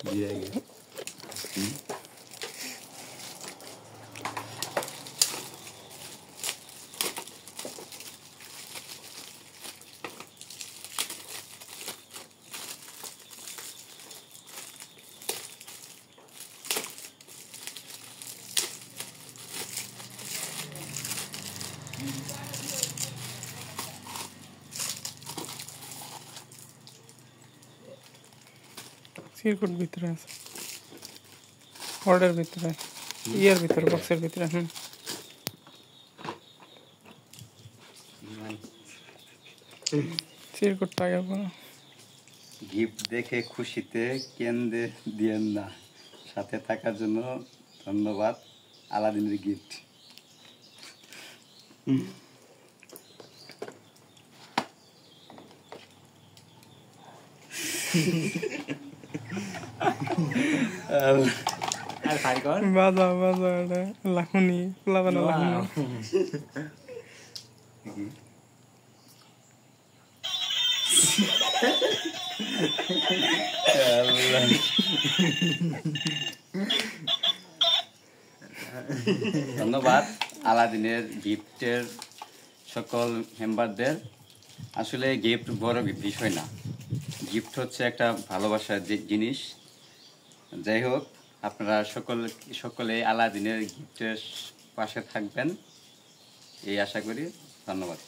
দিয়ে গে সিরকুট ভিতরে আছে অর্ডার ভিতরে ইয়ার ভিতরে বক্সের ভিতরে সিরকুটটা আগে বলো গিফট দেখে খুশিতে কেন্দ্রে দিয়েন না সাথে থাকার জন্য ধন্যবাদ আলাদিনের গিফট বাজা বাজা এটা লাখুনি লাগানো লাখুনি ধন্যবাদ আলাদিনের গিফটের সকল মেম্বারদের আসলে গিফট বড় বিষয় না গিফট হচ্ছে একটা ভালোবাসার জিনিস যাই হোক আপনারা সকলে আলাদিনের গিফটের পাশে থাকবেন এই আশা করি ধন্যবাদ